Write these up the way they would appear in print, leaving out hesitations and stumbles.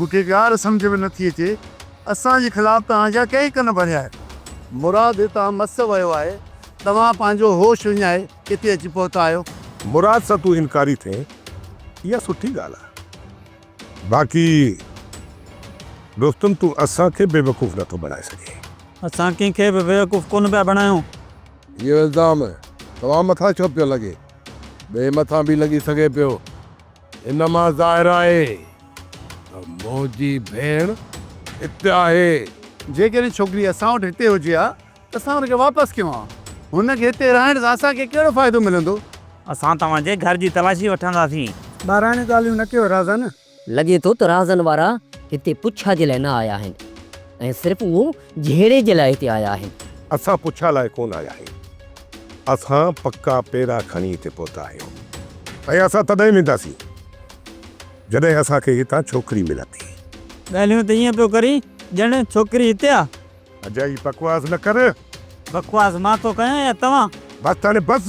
मूंखे ॻाल्हि सम्झ में नथी अचे असांजे ख़िलाफ़ तव्हांजा कई कन भरिया आहिनि। मुराद तव्हां मस वियो आहे, तव्हां पंहिंजो होश विञाए किथे अची पहुता आहियो। मुराद सां तूं इनकारी थिए इहा सुठी ॻाल्हि आहे। बाक़ी दोस्तम तूं असांखे बेवकूफ़ नथो बणाए सघे। असां कंहिंखे बि बेवकूफ़ कोन पिया बणायूं। इहो इल्ज़ाम तव्हां मथां छो पियो लॻे? ॿिए मथां बि लॻी सघे पियो। इन मां ज़ाहिर आहे त मुंहिंजी भेण हिते आहे। जेकॾहिं छोकिरी असां वटि हिते हुजे हा त असां हुनखे वापसि कयूं हा। हुनखे हिते रहण सां असांखे कहिड़ो फ़ाइदो मिलंदो? असां तव्हांजे घर जी तलाशी वठंदासीं। ॿारहां ॻाल्हियूं न कयो राज़न। लॻे थो त राज़न वारा हिते पुछा जे लाइ न आया आहिनि ऐं सिर्फ़ु उहो जहिड़े जे लाइ हिते आया आहिनि। असां पुछा लाइ कोन आया आहियूं, असां पक्का पेरा खणी हिते पहुता आहियूं ऐं असां तॾहिं वेंदासीं जॾहिं असांखे हितां छोकिरी मिलंदी। ॻाल्हियूं त ईअं पियो करी ॼण छोकिरी हिते आहे। अजय बकवास न कर। बकवास मां थो कयां या तव्हां? बस हाणे बस।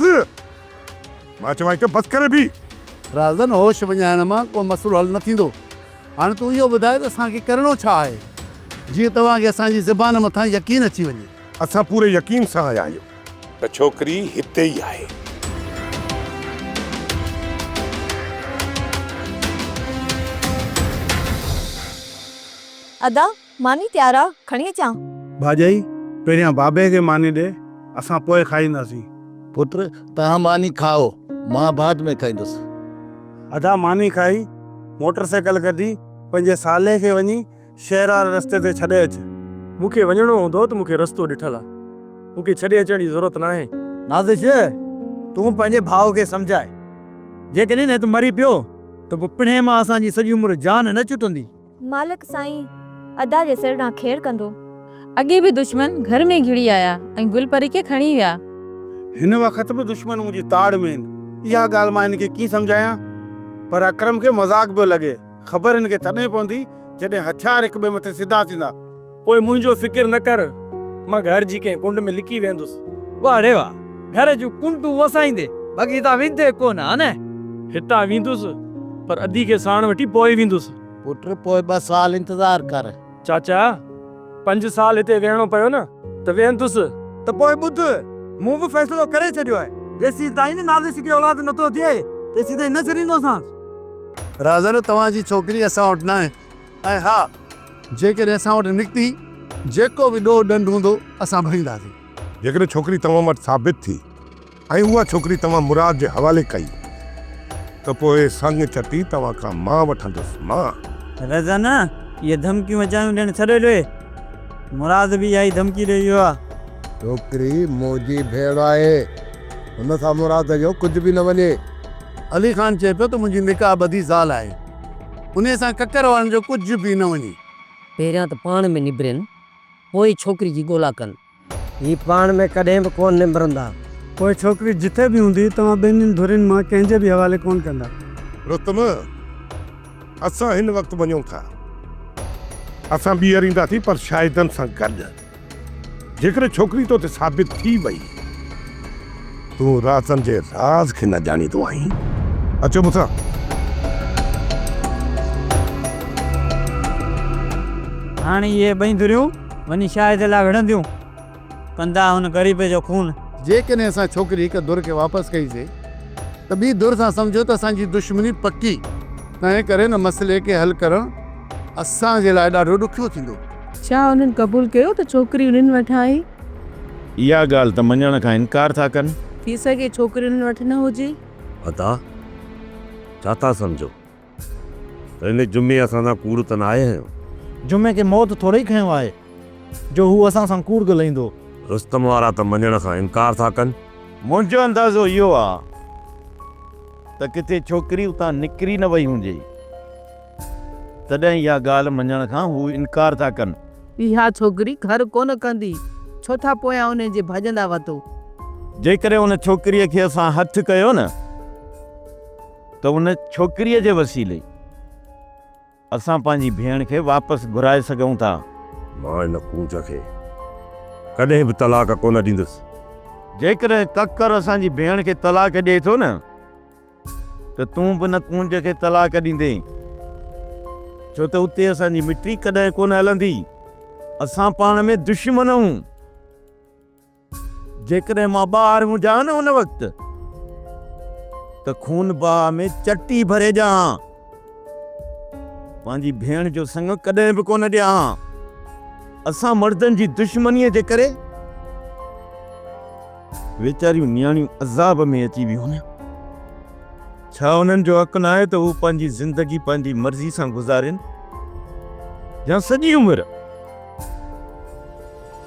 मां चवां थो बस करे बि। राज़न होश विञाइण मां को मसइलो हल न थींदो। हाणे तूं इहो ॿुधाए त असांखे करिणो छा आहे जीअं तव्हांखे असांजी ज़बान मथां यकीन अची वञे। असां पूरे यकीन सां आया आहियूं त छोकिरी हिते ई आहे। अदा मानी तयार आहे, खणी अचां? भाॼाई पहिरियां बाबे खे मानी ॾे, असां पोइ खाईंदासीं। पुत्र तव्हां मानी खाओ, मां बाद में खाईंदुसि। अदा मानी खाई मोटरसाइकिल कढी पंहिंजे साले खे वञी शहर वारे रस्ते ते छॾे अच। मूंखे वञिणो हूंदो त मूंखे रस्तो ॾिठल आहे, मूंखे छॾे अचण जी ज़रूरत न आहे। नाज़िश तूं पंहिंजे भाउ खे सम्झाए, जेकॾहिं न तूं मरी पियो त पोइ पिणे मां असांजी सॼी उमिरि जान न छुटंदी। मालिक साईं अदा जे सिर ॾांहुं खेर कंदो। अॻे बि दुश्मन घर में घिड़ी आया ऐं गुलपरी खे खणी विया। हिन वक़्त बि दुश्मन मुंहिंजी ताड़ में आहिनि। इहा ॻाल्हि मां हिनखे कीअं सम्झायां? पर अकरम खे मज़ाक पियो लॻे। ख़बर हिनखे तॾहिं पवंदी जॾहिं हथियार हिक ॿिए मथे सिधा थींदा। पोइ मुंहिंजो फिकिर न कर, मां घर जी कंहिं कुंड में लिकी वेंदुसि। वाह रे वाह, घर जूं कुंडूं वसाईंदे बाक़ी हितां वेंदे कोन हा न? हितां वेंदुसि पर अदी खे साण वठी पोइ वेंदुसि। पुट पोइ 2 साल इंतज़ार कर। चाचा 5 साल हिते वेहणो पियो न त वेंदुसि। त पोइ ॿुध, मूं बि फ़ैसिलो करे छॾियो आहे। जेसीं ताईं न नाज़िश खे औलाद नथो थिए तेसीं ताईं न छॾींदोसां। राज़न तव्हांजी छोकिरी असां वटि न आहे ऐं हा जेकॾहिं असां वटि निकिती जेको बि ॾोह ॾंड हूंदो असां भरींदासीं। जेकॾहिं छोकिरी तव्हां वटि साबित थी ऐं उहा छोकिरी तव्हां मुराद जे हवाले कई त पोइ संग चटी तव्हां खां मां वठंदुसि। मां रज़न ये धमकियूं अचायूं ॾियणु छॾे ॾिए। मुराद बि इहा ई धमकी ॾेई वियो आहे। छोकिरी मुंहिंजी भेण आहे, हुन सां मुराद जो कुझु बि न वञे। अली ख़ान चए पियो त मुंहिंजी निकाह बदी ज़ाल आहे, उन सां ककर वारनि जो कुझु बि न वञे। पहिरियां त पाण में निबरनि, पोइ छोकिरी जी ॻोल्हा कनि। ही पाण में कॾहिं बि कोन निबरंदा। पोइ छोकिरी जिथे बि हूंदी तव्हां ॿिन्हिनि धुरियुनि मां कंहिंजे बि हवाले कोन कंदा। रुस्तम असां हिन वक़्तु वञूं था, असां बीहरींदासीं पर शाहिदनि सां गॾु। जेकॾहिं छोकिरी तो ते साबित थी वई तूं राज़न जे राज़ खे न ॼाणींदो आहीं। अचो मूंसां। हाणे इहे 2 धुरियूं वञी शाहिद लाइ विढ़ंदियूं, कंदा हुन ग़रीब जो खून। जेकॾहिं असां छोकिरी हिकु धुर खे वापसि कईसीं त ॿी धुर सां सम्झो त असांजी दुश्मनी पकी। तंहिं करे न मसइले खे हल करणु असांजे लाइ ॾाढो ॾुखियो थींदो। छा उन्हनि क़बूल कयो त छोकिरी उन्हनि वटि आई? इहा ॻाल्हि त मञण खां इनकार था कनि। थी सघे छोकिरी उन्हनि वटि न हुजे। अदा छा था सम्झो त हिन जुमे असां सां कूड़ त न आया आहियूं? जुमे खे मौत थोरी खयो आहे जो हू असां सां कूड़ ॻाल्हाईंदो। रुस्तम वारा त मञण खां इनकार था कनि। मुंहिंजो अंदाज़ो इहो आहे त किथे छोकिरी उतां निकिरी न वई हुजे, तॾहिं इहा ॻाल्हि मञण खां हू इनकार था कनि। इहा छोकिरी घर कोन कंदी, छो था पोयां उन जे भॼंदा वतो? जेकॾहिं उन छोकिरीअ खे असां हथु कयो न त उन छोकिरीअ जे वसीले असां पंहिंजी भेण खे वापसि घुराए सघूं था। मां हिन कूंज खे कॾहिं बि तलाक कोन ॾींदुसि। जेकॾहिं ककर असांजी भेण खे तलाक ॾिए थो न त तूं बि न कूंज खे तलाक ॾींदे। छो त उते असांजी मिटी कॾहिं कोन हलंदी। असां पाण में दुश्मन आहियूं। जेकॾहिं मां ॿार हुजां न उन वक़्तु त खून बाह में चटी भरे ॼां। पंहिंजी भेण जो संग कॾहिं बि कोन ॾियां। असां मर्दनि जी दुश्मनीअ जे करे वेचारियूं नियाणियूं अज़ाब में अची वियूं न। छा उन्हनि जो हक़ न आहे त हू पंहिंजी ज़िंदगी पंहिंजी मर्ज़ी सां गुज़ारिन या सॼी उमिरि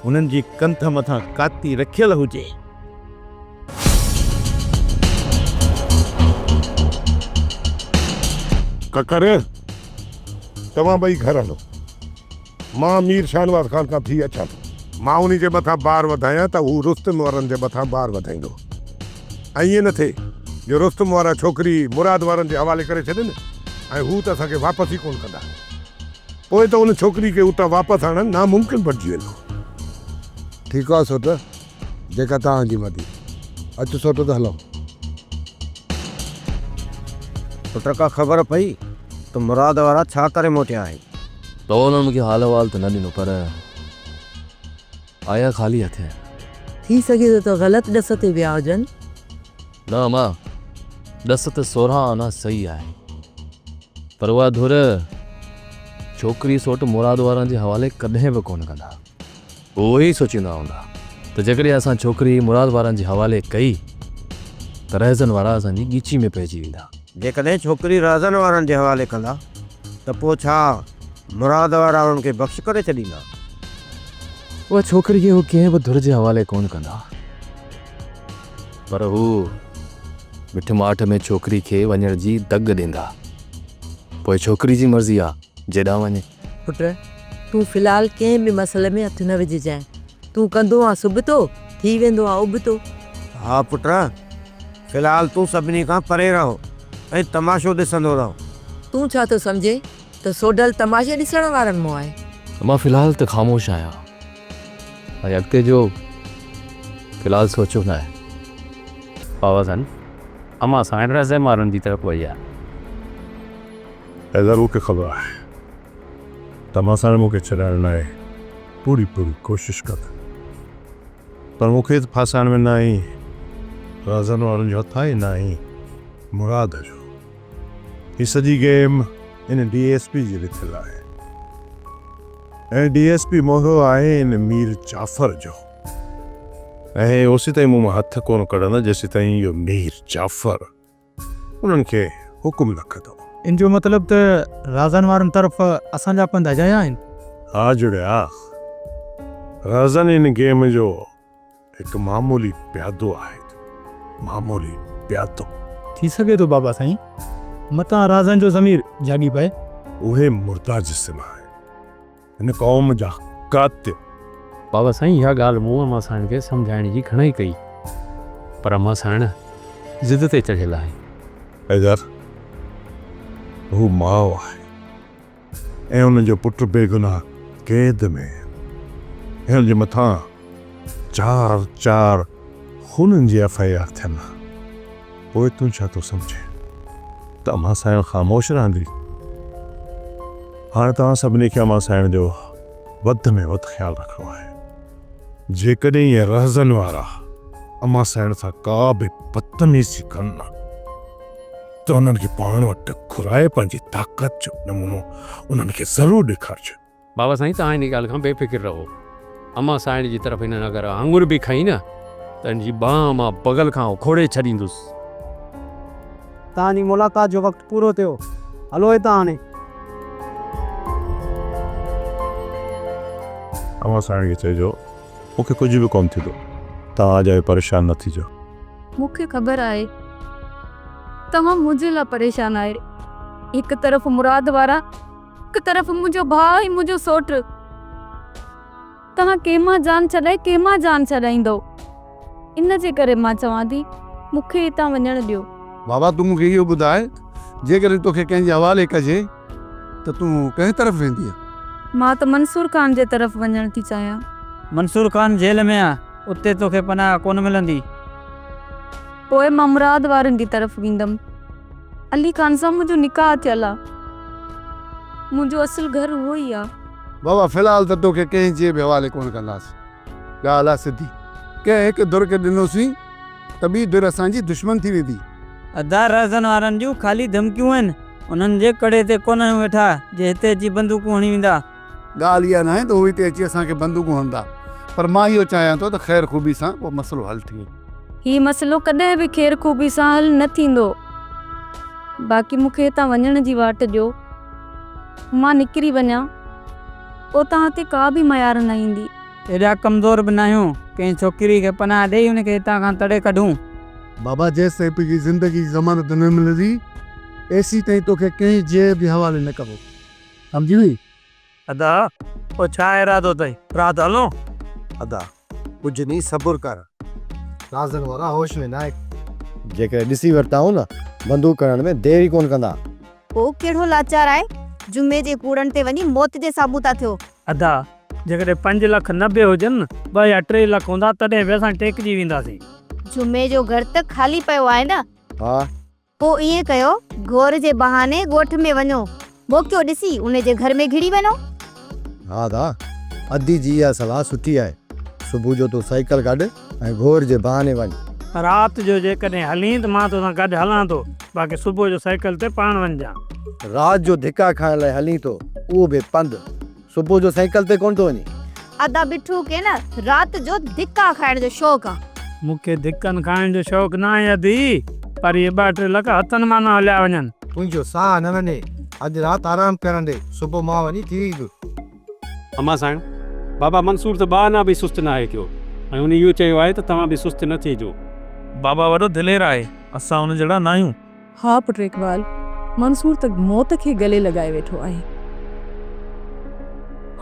उन्हनि जी कंथ मथां काती रखियल हुजे। ककर तव्हां ॿई घर हलो। मां मीर शाहनवाज़ ख़ान खां थी अचां थो। मां उन्ही जे मथां बार वधायां त हू रुस्तम वारनि जे मथां बार वधाईंदो। ऐं ईअं न थिए जो रुस्तम वारा छोकिरी मुराद वारनि जे हवाले करे छॾनि ऐं हू त असांखे वापसि ई कोन कंदा। पोइ त उन छोकिरी खे उतां वापसि आणणु नामुमकिन बणिजी वेंदो। ठीकु आहे सोट, जेका तव्हांजी मर्ज़ी। अचु सोट त हलूं। पुट का ख़बर पई त मुराद वारा छा करे मोटिया आहिनि? तो उन्होंने मूंखे हाल अहवाल त न ॾिनो, पर आया ख़ाली हथ। थी सघे थो त ग़लति ॾस ते विया हुजनि। न मां ॾस त 16 आना सही आहे, पर उहा धुर छोकिरी सोट मुराद वारनि जे हवाले कॾहिं बि कोन कंदा। उहो ई सोचींदा हूंदा त जेकॾहिं असां छोकिरी मुराद वारनि जे हवाले कई त रहज़न वारा असांजी ॻीची में पइजी वेंदा। जेकॾहिं छोकिरी राज़न वारनि जे हवाले कंदा त पोइ छा मुराद वारा उन्हनि खे बख़्श करे छॾींदा? उहा छोकिरी खे हू कंहिं बि धुर जे हवाले कोन कंदा, पर हू मिठ माठ में छोकिरी खे वञण जी दग ॾींदा। पोइ छोकिरी जी मर्ज़ी आहे जेॾां वञे। पुट तूं फ़िलहाल कंहिं बि मसइले में हथु न विझजांइ। तूं कंदो आहे सुबुतो, थी वेंदो आहे उबतो। हा पुट, फ़िलहाल तूं सभिनी खां परे रहो ऐं तमाशो ॾिसंदो रहो। तूं छा थो सम्झे त सोडल तमाशे ॾिसण वारनि मां आहे? मां फ़िलहाल त ख़ामोश आहियां ऐं अॻिते जो फ़िलहाल सोचो न आहे। बाबा सन अमां साइण रज़े मारनि जी तरफ़ वई आहे। ऐं ज़रूर खे ख़बर आहे तव्हां सां मूंखे छॾाइण लाइ पूरी कोशिशि कंदा, पर मूंखे फासाइण में न आई राज़न वारनि जो हथ आहे न आई मुराद जो। हीअ सॼी गेम इन DSP जी लिथियलु आहे ऐं DSP मोहियो आहे इन मीर जाफ़र जो। ऐं ओसी ताईं मूं मां हथ कोन कढंदा जेसी ताईं इहो मीर जाफ़र उन्हनि खे हुकुम न कंदो। इन जो मतिलब त राज़न वारनि तरफ़ असांजा पंध अजाया आहिनि। हा जुड़िया, राज़न इन गेम जो हिकु मामूली प्यादो आहे। मामूली प्यादो थी सघे थो बाबा साईं मतां राज़न जो ज़मीर जागी पए। उहे मुर्दा जिस्म आहे, हिन क़ौम जा कातिल। बाबा साईं इहा ॻाल्हि मूं अमां साइण खे सम्झाइण जी घणेई कई, पर अमां साइण ज़िद ते चढ़ियल आहे। हैदर हू माउ आहे ऐं उन जो पुटु बेगुनाह क़ैद में। ऐं हुन जे मथां 4 खूननि जी FIR थियनि। पोइ तूं छा थो सम्झे त अमां साइण ख़ामोश रहंदी? हाणे तव्हां सभिनी खे अमां साइण जो वधि में वधि ख़्यालु रखिणो आहे। जेकॾहिं इहे रहज़न वारा अमां साइण सां का बि बदतमीज़ी कनि त उन्हनि खे पाण वटि घुराए पंहिंजी ताक़त जो नमूनो उन्हनि खे ज़रूरु ॾेखारिजो। बाबा साईं तव्हां इन ॻाल्हि खां बेफ़िक्र रहो। अमां साइण जी तरफ़ हिननि अगरि आङुर बि खई न त हिन जी बांह मां बगल खां उखोड़े छॾींदुसि। तव्हांजी मुलाक़ात जो वक़्तु पूरो थियो, हलो हितां हाणे। अमां साइण खे चइजो मूंखे कुझु बि कोन थींदो, तव्हां अजाए परेशान न थीजो। मूंखे ख़बर आहे तव्हां मुंहिंजे लाइ परेशान आहे। हिकु तरफ़ मुराद वारा, हिकु तरफ़ मुंहिंजो भाउ ऐं मुंहिंजो सोट। तव्हां कंहिंमां जान छॾाए कंहिंमां जान छॾाईंदो, इन जे करे मां चवां थी मूंखे हितां वञणु ॾियो। बाबा तूं मूंखे इहो ॿुधाए, जेकॾहिं तोखे कंहिंजे हवाले कजे त तूं कंहिं तरफ़ वेंदीअ? मां त मंसूर खान जे तरफ़ वञणु थी चाहियां। मंसूर खान जेल में आहे, उते तोखे पनाह कोन मिलंदी। पोइ मां मुराद वारनि जी तरफ़ वेंदमि। अली खान सां मुंहिंजो निकाह थियल आहे। मुंहिंजो असुल घर उहो ई आहे। बाबा फ़िलहाल त तोखे कंहिं जे बि हवाले कोन कंदासीं। ॻाल्हि आहे सिधी, कंहिं हिकु दुर खे ॾिनोसीं त ॿी दुर असांजी दुश्मन थी वेंदी। अदा राज़न वारनि जूं ख़ाली धमकियूं आहिनि, उन्हनि जे कड़े ते कोन आहियूं वेठा जे हिते अची बंदूकूं हणी वेंदा। ॻाल्हि इहा न आहे त उहे हिते अची असांखे बंदूकूं हणंदा, पर मां इहो चाहियां थो त ख़ैर ख़ूबी सां उहो मसइलो हल थिए। हीउ मसइलो कॾहिं बि ख़ैर ख़ूबी सां हल न थींदो। बाक़ी मूंखे हितां वञण जी वाट ॾियो, मां निकिरी वञा, पोइ तव्हां ते का बि मयार न ईंदी। एॾा कमज़ोर बि न आहियूं कंहिं छोकिरी खे पनाह ॾेई हुनखे हितां खां तड़े कढूं। बाबा जेसि ताईं पंहिंजी ज़िंदगी जी ज़मानत न मिलंदी एसी ताईं तोखे कंहिं जे बि हवाले न कबो, सम्झी वई? अदा पोइ छा इरादो अथई, राति हलो? अदा कुझु नी सबुर कर, राज़न वारा होश में न आहे। जेकर ॾिसी वरिताऊं न बंदूक करण में देरी कोन कंदा। पोइ कहिड़ो लाचार आहे, जुमे जे कूड़नि ते वञी मौत जे साम्हूं था थियो। अदा जेकॾहिं 5,90,000 हुजनि 2 या 3 लाख हूंदा तॾहिं बि असां टेकजी वेंदासीं। जुमे जो घर त खाली पियो आहे न। हा पोइ ईअं कयो, घोर जे बहाने ॻोठ में वञो, मौक़ो ॾिसी उन जे घर में घिड़ी वञो। हा दा, अदी जी इहा सलाह सुठी आहे। सुबुह जो तूं साइकिल कढ ऐं घोर जे बहाने वञ। राति जो जेकॾहिं हलीं त मां तोसां गॾु हलां थो, बाक़ी सुबुह जो साइकिल ते पाण वञजां। राति जो धिका खाइण लाइ हलीं थो, उहो बि पंधु, सुबुह जो साइकिल ते कोन थो वञे। अदा बिठू के न राति जो धिका खाइण जो शौक़ु आहे। मूंखे धिकनि खाइण जो शौक़ु न आहे अदी, पर इहे 2-3 लख हथनि मां न हलिया वञनि। तुंहिंजो साह न वञे, अॼु राति आराम करण दे, सुबुह मां वञी थी ईंदुसि। अम्मा साईं, बाबा मंसूर त ॿाना बि सुस्त न आहे थियो, ऐं उन इहो चयो आहे त तव्हां बि सुस्त न थिजो। बाबा वॾो दिलेर आहे, असां हुन जहिड़ा न आहियूं। हा पुट इकबाल, मंसूर त मौत खे गले लॻाए वेठो आहे,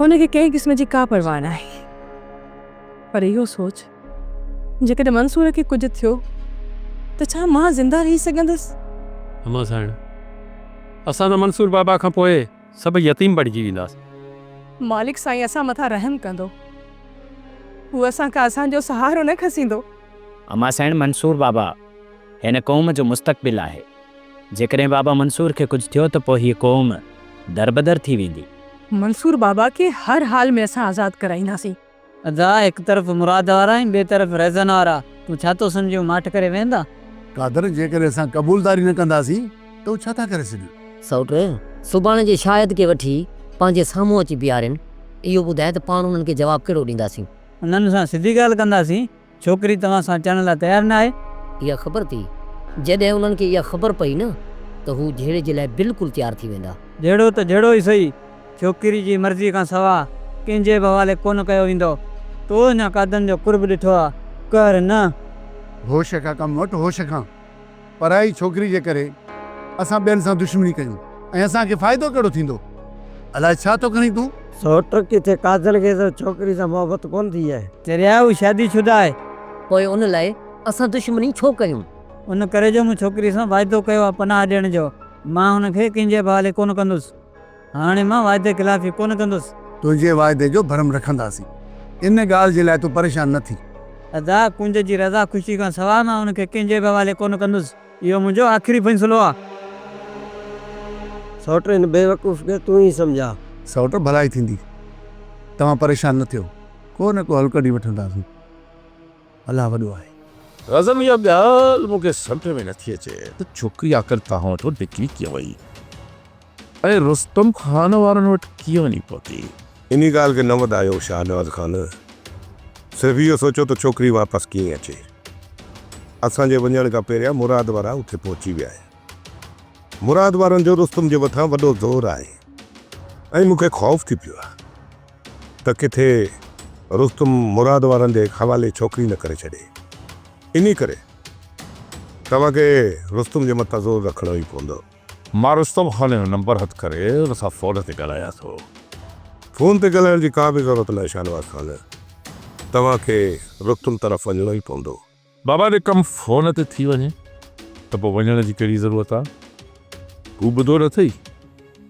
हुनखे कंहिं क़िस्म जी का परवाह न आहे। पर इहो सोच, जेकॾहिं मंसूर खे कुझु थियो त छा मां ज़िंदा रही सघंदसि? अम्मा साईं, असां त मंसूर बाबा खां पोइ सभु यतीम बणिजी वेंदासीं। मालिक साईं असां मथां रहम कंदो, हू असांखां असांजो सहारो न खसींदो। अम्मा साईं, मंसूर बाबा हिन क़ौम जो मुस्तक़बिल आहे। जेकॾहिं बाबा मंसूर खे कुझु थियो त पोइ हीअ क़ौम दरबदर थी वेंदी। मंसूर बाबा खे हर हाल में असां आज़ाद कराईंदासीं। अदा हिकु तरफ़ मुराद वारा आहिनि, ॿिए तरफ़ रज़न वारा, तूं छा थो सम्झो माठ करे वेंदा? कादर जेकर असां क़बूलदारी न कंदासीं त हू छा था करे सघूं? सौट सुभाणे जे शायदि खे वठी पंहिंजे साम्हूं अची बीहारनि, इहो ॿुधाए त पाण उन्हनि खे जवाबु कहिड़ो ॾींदासीं? उन्हनि सां सिधी ॻाल्हि कंदासीं, छोकिरी तव्हां सां अचण लाइ तयारु न आहे। इहा ख़बर थी, जॾहिं उन्हनि खे इहा ख़बर पई न त हू जहिड़े जे लाइ बिल्कुलु तयारु थी वेंदा। जहिड़ो त जहिड़ो ई सही, छोकिरी जी मर्ज़ी खां सवा कंहिंजे बि हवाले कोन कयो वेंदो। तो अञा कादनि जो कुर्ब ॾिठो आहे, कर न। होश खां कमु वठि, होश खां। पराई छोकिरी जे करे असां ॿियनि सां दुश्मनी कयूं ऐं असांखे फ़ाइदो कहिड़ो थींदो? अलाए छा थो करीं तूं? सौट किथे काजल खे त छोकिरी सां मोहबत कोन थी आहे, चरिया हू शादीशुदा आहे। पोइ उन लाइ असां दुश्मनी छो कयूं? उन करे जो मूं छोकिरी सां वाइदो कयो आहे पनाह ॾियण जो, मां हुनखे कंहिंजे बि हवाले कोन कंदुसि। हाणे मां वाइदे ख़िलाफ़ी कोन कंदुसि। तुंहिंजे वाइदे जो भरम रखंदासीं, इन ॻाल्हि जे लाइ तूं परेशान न थी। अदा कुंज जी रज़ा ख़ुशी खां सवा मां हुनखे कंहिंजे बि हवाले कोन कंदुसि, इहो मुंहिंजो आख़िरी फ़ैसिलो आहे। सौट हिन बेवकूफ़ खे तूं ई सम्झा। सौट भलाई थींदी, तव्हां परेशान न थियो, को न को हल कढी वठंदासीं। अलाह वॾो आहे। रज़म इहा ॻाल्हि मूंखे सम्झ में नथी अचे त छोकिरी आख़िर तव्हां वटि निकिरी कीअं वई ऐं रुस्तम ख़ान वारनि वटि कीअं वञी पहुती? इन ॻाल्हि खे न वधायो शाहनवाज़ ख़ान, सिर्फ़ु इहो सोचो त छोकिरी वापसि कीअं अचे। असांजे वञण खां पहिरियां मुराद वारा उते पहुची विया आहिनि। मुराद वारनि जो रुस्तम जे मथां वॾो ज़ोर आहे ऐं मूंखे ख़ौफ़ थी पियो आहे त किथे रुस्तम मुराद वारनि जे हवाले छोकिरी न करे छॾे। इन करे तव्हांखे रुस्तम जे मथां ज़ोर रखिणो ई पवंदो। मां रुस्तम ख़ान जो नंबर हथ करे हुन सां फ़ोन ते ॻाल्हायां थो। फ़ोन ते ॻाल्हाइण जी का बि ज़रूरत न आहे शाहनवाज़ ख़ान, तव्हांखे रुस्तम तरफ़ वञिणो ई पवंदो। बाबा ॾे कमु फ़ोन ते थी वञे त पोइ वञण जी कहिड़ी ज़रूरत आहे? हू ॿुधो न अथई,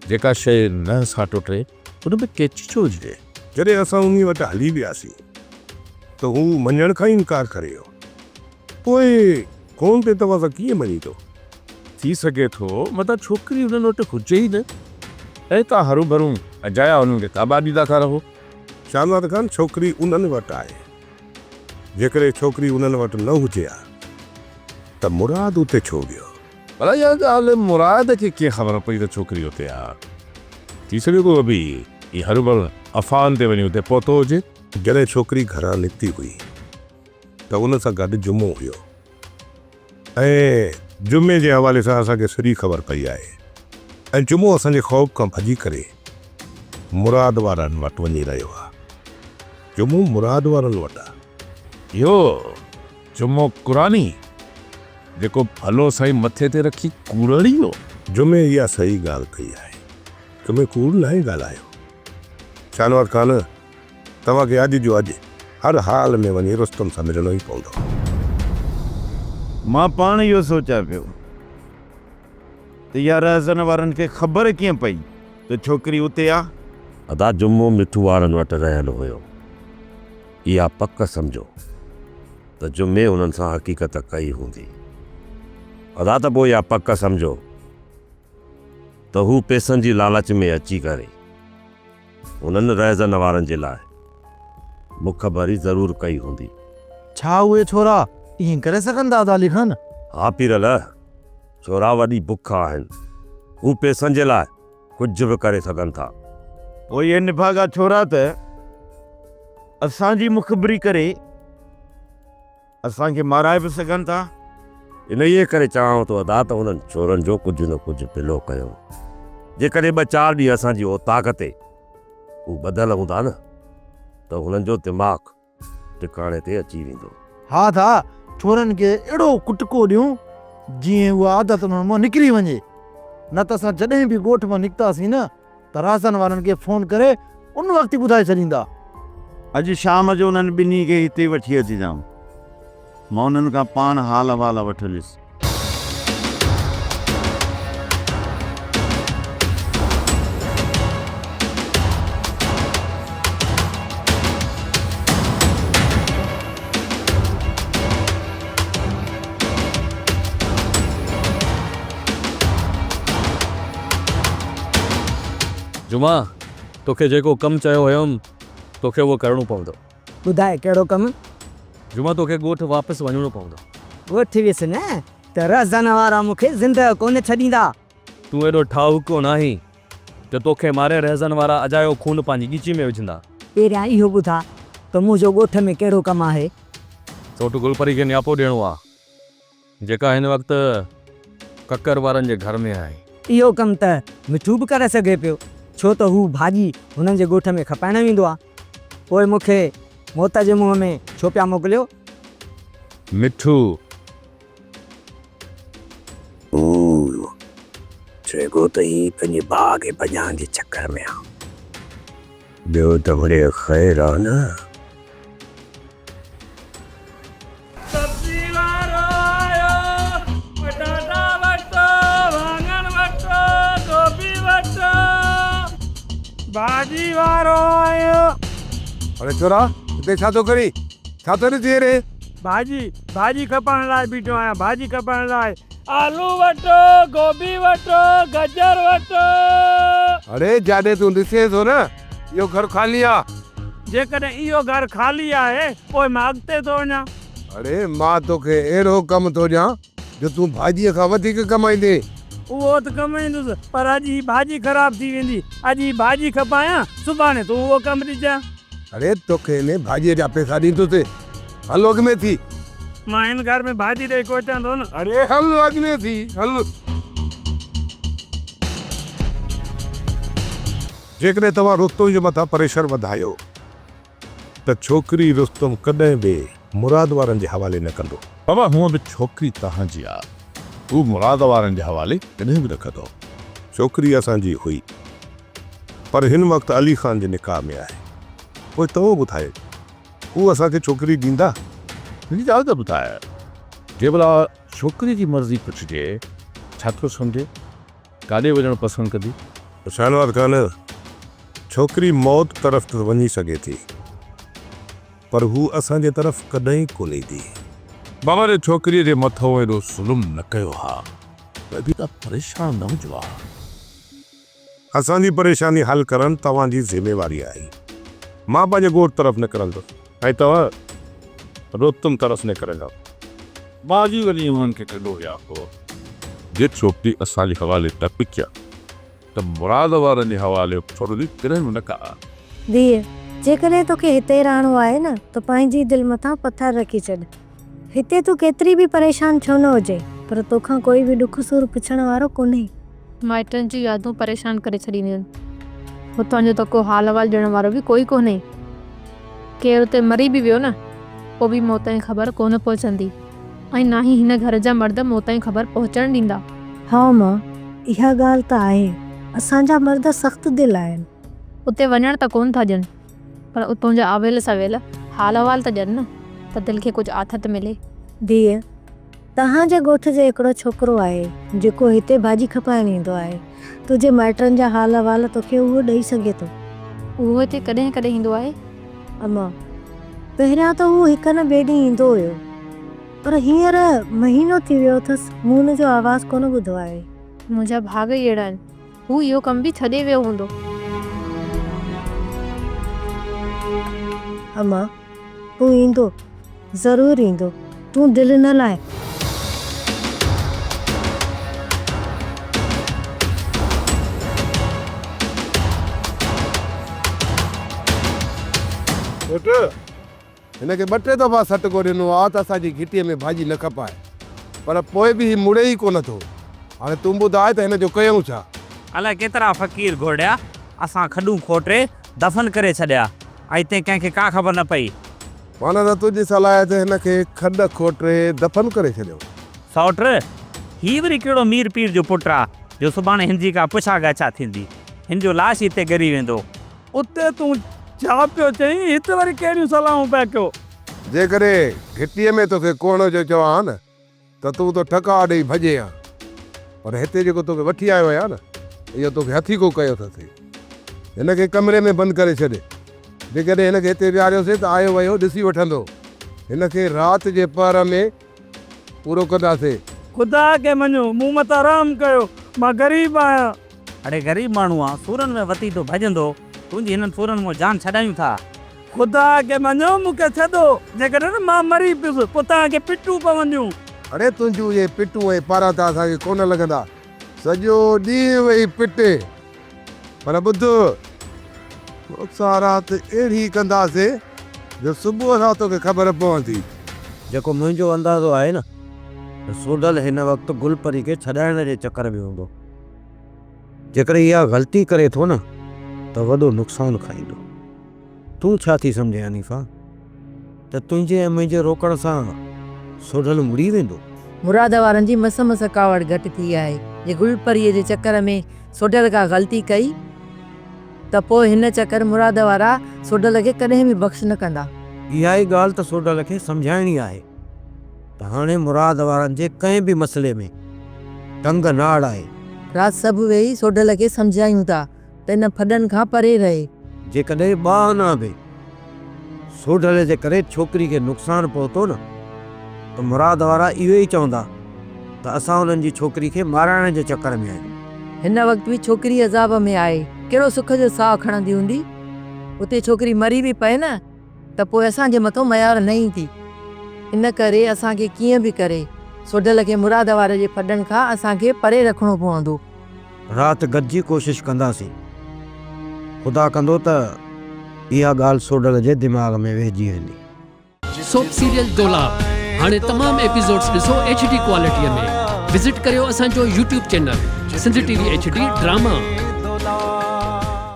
जेका शइ न साटो टे उन में केची छो हुजे? जॾहिं असां उन वटि हली वियासीं त हू मञण खां ई इनकार करे वियो। पोइ फ़ोन ते तव्हां सां कीअं मञी थो? थी सघे थो मतिलबु छोकिरी हुननि वटि हुजे ई न, ऐं तव्हां हरू भरू अजाया उन्हनि खे ताबा ॾींदा था रहो। शानवार खान छोकिरी उन्हनि वटि आहे, जेकॾहिं छोकिरी उन्हनि वटि न हुजे हा त मुराद उते छो वियो? भला इहा ॻाल्हि मुराद खे कीअं ख़बर पई त छोकिरी उते आहे? थी सघे थो अभी ही हर भर अफ़ान ते वञी उते पहुतो हुजे। जॾहिं छोकिरी घरां निकिती हुई त उन सां गॾु जुमो हुयो, ऐं जुमे जे हवाले सां असांखे सॼी ख़बर पई आहे। ऐं जुमो असांजे ख़ौफ़ खां भॼी करे मुराद वारनि वटि वञी रहियो आहे। जुमो मुराद वारनि वटि आहे। इहो जुमो क़ुरानी जेको भलो साईं मथे ते रखी कूड़ड़ी हो। जुमे इहा सही ॻाल्हि कई आहे, जुमे कूड़ न ई ॻाल्हायो। शानवार खान, तव्हांखे अॼु जो अॼु हर हाल में वञी रुस्तम सां मिलणो ई पवंदो। मां पाण इहो सोचां पियो त इहा रहज़न वारनि खे ख़बर कीअं पई त छोकिरी उते आहे? अदा जुमो मिठू वारनि वटि रहियलु हुयो। इहा पक सम्झो त जुमे उन्हनि सां हक़ीक़त कई हूंदी। अदा त पोइ इहा पक सम्झो त हू पैसनि जी लालच में अची करे उन्हनि रहज़न वारनि जे लाइ मुख भरी ज़रूरु कई हूंदी। छा उहे छोरा ईअं करे सघनि था अदा अली खान? हा पीरल, छोरा वॾी बुख आहिनि, हू पैसनि जे लाइ कुझु बि करे सघनि था। पोइ इहे निभागा छोरा त असांजी मुखबरी करे असांखे माराए बि सघनि था। इन ई करे चवां थो अदा त उन्हनि छोरनि जो कुझु न कुझु पिलो कयो। जेकॾहिं 2-4 ॾींहं असांजी औताक़ ते हू ॿधल हूंदा न त हुननि जो दिमाग़ टिकाणे ते अची वेंदो। हा था छोरनि खे अहिड़ो कुटको ॾियूं जीअं उहा आदत उन्हनि मां निकिरी वञे। न त असां जॾहिं बि ॻोठ मां निकितासीं न त राज़न वारनि खे फ़ोन करे उन वक़्तु ई ॿुधाए छॾींदा। अॼु शाम जो उन्हनि ॿिन्ही खे हिते वठी अची जाऊं, मां उन्हनि खां पाण हाल अहवाल वठंदुसि। जुमा तोखे जेको कमु चयो हुयमि तोखे उहो करिणो पवंदो। ॿुधाए कहिड़ो कमु? जुमा तोखे ॻोठ वापसि वञिणो पवंदो। ॻोठ वियुसि न त रहज़न वारा मूंखे ज़िंदह कोन छॾींदा। तूं एॾो ठाहु कोन आहीं त तोखे मारे रहज़न वारा अजायो खून पंहिंजी ॻीची में विझंदा। पहिरियां इहो ॿुधा त मुंहिंजो ॻोठ में कहिड़ो कमु आहे? सोट गुलपरी खे न्यापो ॾियणो आहे जेका हिन वक़्तु ककर वारनि जे घर में आहे। इहो कमु त मिठू बि करे सघे पियो, छो त हू भाॼी हुननि जे ॻोठ में खपाइण वेंदो आहे। पोइ मूंखे मौत जे मुंहं में छो पिया मोकिलियो? मिठू चएगो त ही पंहिंजे भाउ खे भॼाइण जे चकर में आहे। ॿियो त वड़े ख़ैर आहे न। भाॼी वारो आयो। अरे छोरा हिते छा थो करी? छा थो ॾिसी रे? भाॼी खपण लाइ बीठो आहियां, भाॼी खपण लाइ। आलू वठो, गोभी वठो, गजर वठो। अरे जाॾे तूं ॾिसे थो न इहो घर ख़ाली आहे। जेकॾहिं इहो घर ख़ाली आहे पोइ मां अॻिते थो वञां। अरे मां तोखे अहिड़ो कमु थो ॾियां जो तूं भाॼीअ खां वधीक कमाईंदे। उहो त कमाईंदुसि, पर अॼु ही भाॼी ख़राब थी वेंदी। अॼु ही भाॼी खपायां, सुभाणे तूं उहो कमु ॾिजां। अरे तोखे हिन भाॼीअ जा पैसा ॾींदुसि, हल अॻ में थी। मां हिन घर में भाॼी ॾेई कोचां थो न। अरे हल अॻ में थी, हल। जेकॾहिं तव्हां रुस्तम जे मथां प्रेशर वधायो त छोकिरी रुस्तम कॾहिं बि मुराद वारनि जे हवाले न कंदो। बाबा हूअं बि छोकिरी तव्हांजी आहे, हू मुराद वारनि जे हवाले कॾहिं बि न कंदो। छोकिरी असांजी हुई पर हिन वक़्तु अली ख़ान जे निकाह में आहे। पोइ तव्हां ॿुधायो हू असांखे छोकिरी ॾींदा? मुंहिंजी ॻाल्हि त ॿुधाए, जंहिं महिल छोकिरी जी मर्ज़ी पुछिजे छा थो सम्झे, काॾे वञणु पसंदि कंदी? शानवार खान, छोकिरी मौत तरफ़ त वञी सघे थी पर हू असांजे तरफ़ कॾहिं कोन ईंदी। बाबा ने छोकिरीअ जे मथां एॾो ज़ुल्म न कयो हा, त बि त परेशान न हुजो हा। असांजी परेशानी हल करण तव्हांजी ज़िम्मेवारी आहे। मां पंहिंजे ॻोठ तरफ़ निकिरंदुसि ऐं तव्हां रोतम तरफ़ निकिरंदा। बाजी वरी उन्हनि खे कढो या को जे छोकिरी असांजे हवाले त पिकिया त मुराद वारनि जे हवाले थोरो किरन न का। धीअ जेकॾहिं तोखे हिते रहणो आहे न त पंहिंजी दिलि मथां पथर रखी छॾ। हिते तूं केतिरी बि परेशान छो न हुजे पर तोखां कोई बि दुख सूर पुछण वारो कोन्हे। माइटनि जी यादूं परेशान करे छॾींदियूं आहिनि। हुतां जो त को हाल अहिवाल ॾियण वारो बि कोई कोन्हे। केरु उते मरी बि वियो न पोइ बि मौत जी ख़बर कोन पहुचंदी ऐं ना ई हिन घर जा मर्द मौत जी ख़बर पहुचणु ॾींदा। हा मां, इहा ॻाल्हि त आहे। असांजा मर्द सख़्तु दिलि आहिनि। उते वञण त कोन था ॾियनि पर उतां जा आवेल सवेल हाल अहिवाल त ॾियनि न त दिलि खे कुझु आथत मिले। धीअ तव्हांजे ॻोठ जे हिकिड़ो छोकिरो आहे जेको हिते भाॼी खपाइण ईंदो आहे। तुंहिंजे माइटनि जा हाल अहिवाल तोखे उहो ॾेई सघे थो। उहो हिते कॾहिं कॾहिं ईंदो आहे? अम्मा पहिरियां त उहो हिकु न ॿिए ॾींहुं ईंदो हुयो पर हींअर महीनो थी वियो अथसि मूं हुनजो आवाज़ कोन ॿुधो आहे। मुंहिंजा भाग ई अहिड़ा आहिनि। हू इहो कमु बि छॾे वियो हूंदो। अम्मा तूं ईंदो, ज़रूरु ईंदो, तूं दिलि न लाइ। हिनखे 2-3 दफ़ा सटको ॾिनो आहे त असांजी घिटीअ में भाॼी न खपाए पर पोइ बि मुड़े ई कोन थो। हाणे तूं ॿुधाए त हिन जो कयूं छा? अलाए केतिरा फ़क़ीर घोड़िया असां खॾूं खोटे दफ़न करे छॾिया ऐं हिते कंहिंखे का ख़बर न पई। माना त तुंहिंजी सलाह ते हिनखे खॾ खोटे दफ़न करे छॾियो। सौट ही वरी कहिड़ो मीर पीर जो पुटु आहे जो सुभाणे हिन जी का पुछा ॻाछा थींदी। हिन जो लाश हिते ॻरी वेंदो। उते तूं छा पियो चई? हिते वरी कहिड़ियूं सलाहूं पिया कयो? जेकॾहिं घिटीअ में तोखे कोण जो चवां न त तूं त ठका ॾेई भॼे आ पर हिते जेको तोखे वठी आयो आहियां न इहो तोखे हथी को कयो अथसि। हिनखे कमरे में बंदि करे छॾे। जेकॾहिं हिनखे हिते विहारियोसीं त आयो वियो ॾिसी वठंदो। हिनखे राति जे पहर में पूरो कंदासीं। ख़ुदा खे मञो मूं मथां रहम कयो, मां ग़रीब आहियां। अड़े ग़रीब माण्हू आहे, सूरनि में वती तो भॼंदो। तुंहिंजी हिननि सूरनि मां जान छॾायूं था। ख़ुदा खे मञो मूंखे छॾो। जेकॾहिं न मां मरी पियुसि पोइ तव्हांखे पिटूं पवंदियूं। अड़े तुंहिंजूं इहे पिटूं ऐं पारा त असांखे कोन लॻंदा। सॼो ॾींहुं वेही पिटे पर ॿुध असां राति अहिड़ी कंदासीं जो सुबुह सां तोखे ख़बर पवंदी। जेको मुंहिंजो अंदाज़ो आहे न त सोडल हिन वक़्तु गुलपरी खे छॾाइण जे चकर में हूंदो। जेकॾहिं इहा ग़लती करे थो न त वॾो नुक़सानु खाईंदो। तूं छा थी सम्झे हनीफ़ा त तुंहिंजे ऐं मुंहिंजे रोकण सां सोडल मुड़ी वेंदो? मुराद वारनि जी मस मस कावड़ घटि थी आहे। जे गुलपरीअ जे चकर में सोडल का ग़लती कई त पोइ हिन चकर मुराद वारा सोडल खे कॾहिं बि बख़्श न कंदा। इहा ई ॻाल्हि त सोडल खे सम्झाइणी आहे त हाणे मुराद वारनि जे कंहिं बि मसइले में टंग न अड़ाए। राति सभु वेही सोडल खे सम्झायूं था त इन फॾनि खां परे रहे। जेकॾहिं बहाना बि सोडल जे करे छोकिरी खे नुक़सानु पहुतो न त मुराद वारा इहो ई चवंदा त असां हुननि जी छोकिरी खे माराइण जे चकर में आहियूं। हिन वक़्तु बि छोकिरी अज़ाब में आहे। कहिड़ो सुख जो साहु खणंदी हूंदी। उते छोकिरी मरी बि पए न त पोइ असांजे मथां मयार न ईंदी। इन करे असांखे कीअं बि करे सोडल खे मुराद वारे जे फॾनि खां असांखे परे रखिणो पवंदो। राति गॾिजी कोशिशि कंदासीं। ख़ुदा कंदो त इहा ॻाल्हि सोडल जे दिमाग़ में वेहिजी वेंदी। सोप सीरियल डोलाप हाणे तमामु एपिसोड्स ॾिसो HD क्वालिटीअ में। विज़िट करियो असांजो YouTube channel Sindh TV HD drama.